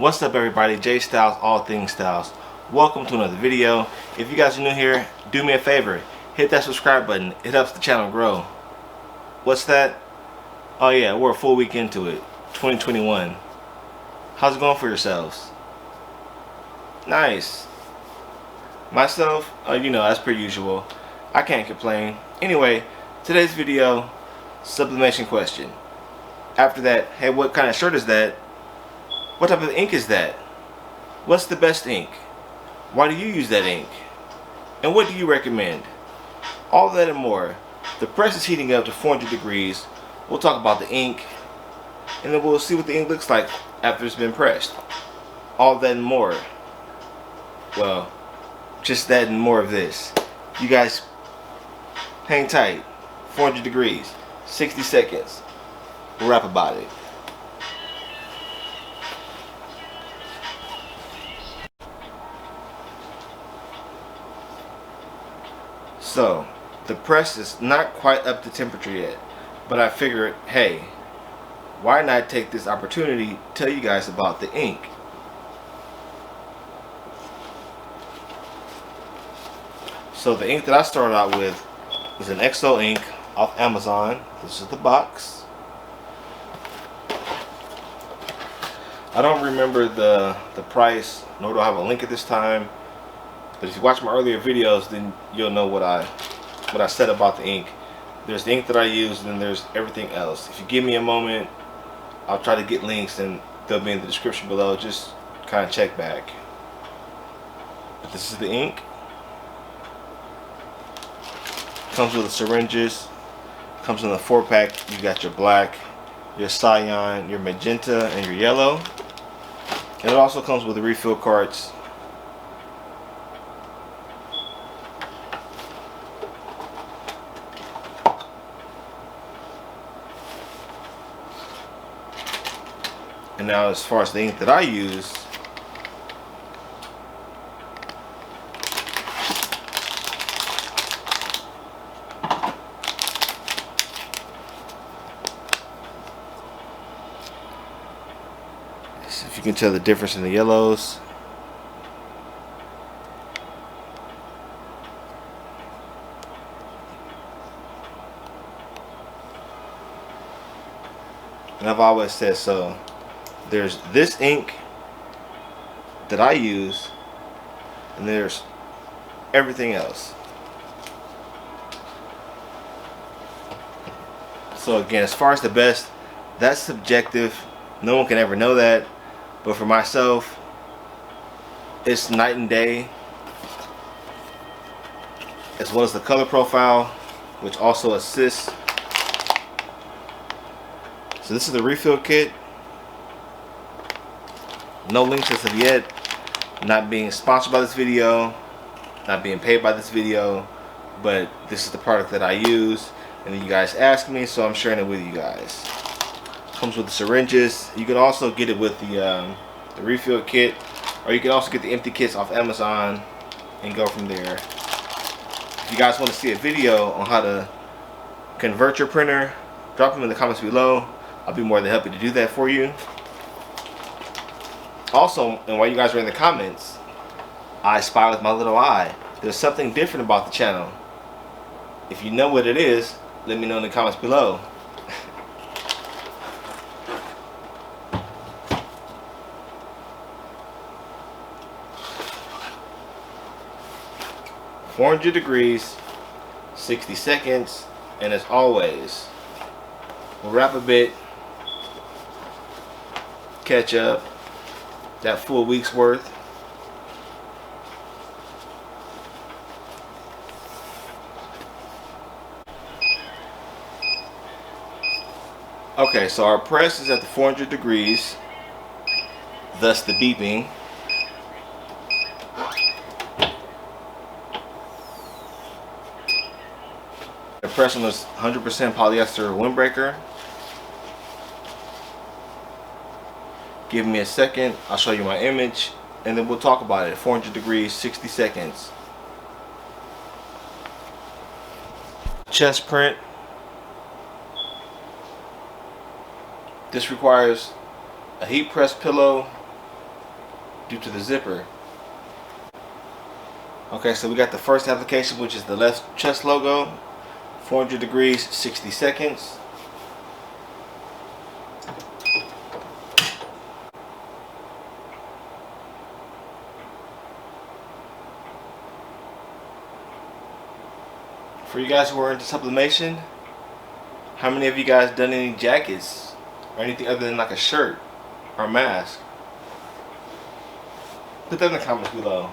What's up everybody, J Styles, all things styles. Welcome to another video. If you guys are new here, do me a favor, hit that subscribe button. It helps the channel grow. What's that? Oh yeah, we're a full week into it, 2021. How's it going for yourselves? Nice. Myself, as per usual, I can't complain. Anyway, today's video, sublimation question. After that, hey, what kind of shirt is that? What type of ink is that? What's the best ink? Why do you use that ink? And what do you recommend? All that and more. The press is heating up to 400 degrees. We'll talk about the ink, and then we'll see what the ink looks like after it's been pressed. All that and more. Well, just that and more of this. You guys hang tight. 400 degrees, 60 seconds. We'll rap about it. So, the press is not quite up to temperature yet, but I figured, hey, why not take this opportunity to tell you guys about the ink. So the ink that I started out with is an XO ink off Amazon. This is the box. I don't remember the price, nor do I have a link at this time. But if you watch my earlier videos, then you'll know what I said about the ink. There's the ink that I use, and then there's everything else. If you give me a moment, I'll try to get links, and they'll be in the description below. Just kind of check back. But this is the ink. Comes with the syringes. Comes in a 4-pack. You got your black, your cyan, your magenta, and your yellow. And it also comes with the refill carts. And now, as far as the ink that I use, if you can tell the difference in the yellows. And I've always said so. There's this ink that I use, and there's everything else. So again, as far as the best, that's subjective. No one can ever know that. But for myself, it's night and day. As well as the color profile, which also assists. So this is the refill kit. No links as of yet. Not being sponsored by this video, not being paid by this video, but this is the product that I use, and then you guys asked me, so I'm sharing it with you guys. Comes with the syringes. You can also get it with the refill kit, or you can also get the empty kits off Amazon and go from there. If you guys want to see a video on how to convert your printer, drop them in the comments below. I'll be more than happy to do that for you. Also, and while you guys are in the comments, I spy with my little eye. There's something different about the channel. If you know what it is, let me know in the comments below. "400 degrees, 60 seconds, and as always, we'll wrap a bit, catch up. That full week's worth. Okay, so our press is at the 400 degrees, thus the beeping. The press on this 100% polyester windbreaker. Give me a second, I'll show you my image, and then we'll talk about it. 400 degrees, 60 seconds. Chest print. This requires a heat press pillow, due to the zipper. Okay, so we got the first application, which is the left chest logo, 400 degrees, 60 seconds. For you guys who are into sublimation, how many of you guys done any jackets or anything other than like a shirt or a mask? Put that in the comments below.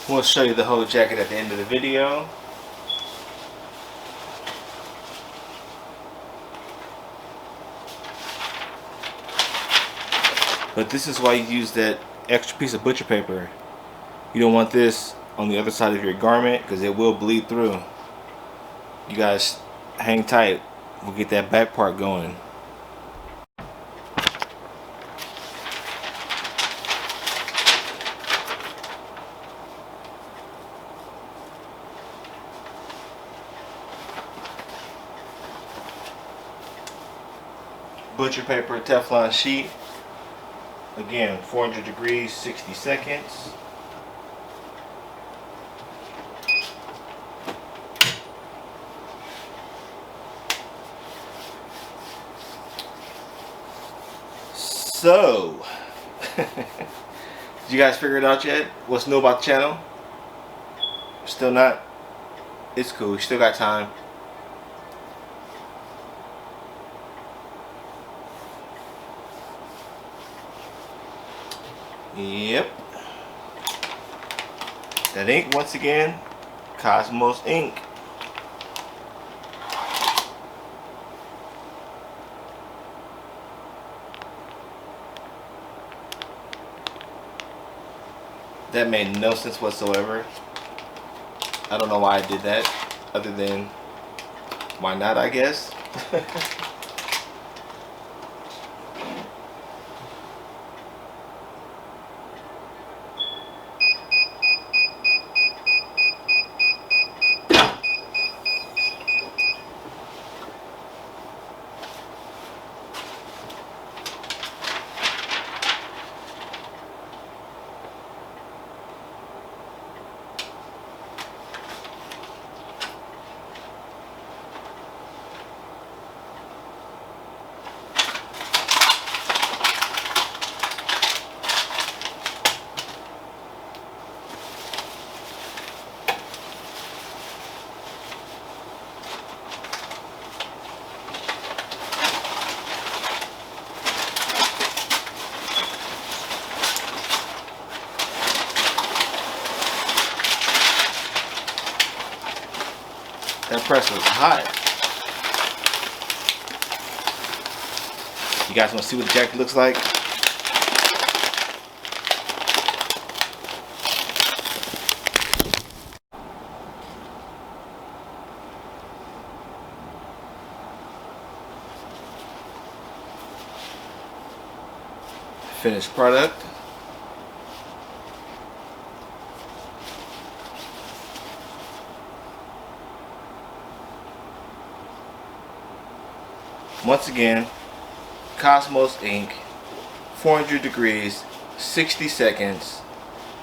We'll show you the whole jacket at the end of the video. But this is why you use that extra piece of butcher paper. You don't want this on the other side of your garment because it will bleed through. You guys hang tight. We'll get that back part going. Butcher paper, Teflon sheet. Again, 400 degrees, 60 seconds. So, did you guys figure it out yet? What's new about the channel? Still not? It's cool, you still got time. Yep. That ink, once again, Cosmos ink. That made no sense whatsoever. I don't know why I did that, other than why not, I guess. That press was hot. You guys want to see what the jacket looks like? Finished product. Once again, Cosmos ink, 400 degrees, 60 seconds.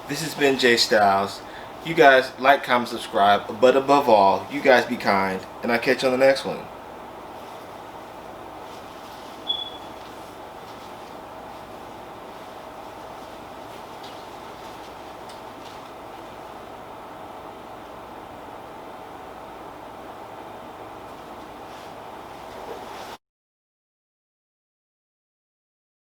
This has been Jay Styles. You guys like, comment, subscribe, but above all, you guys be kind, and I'll catch you on the next one.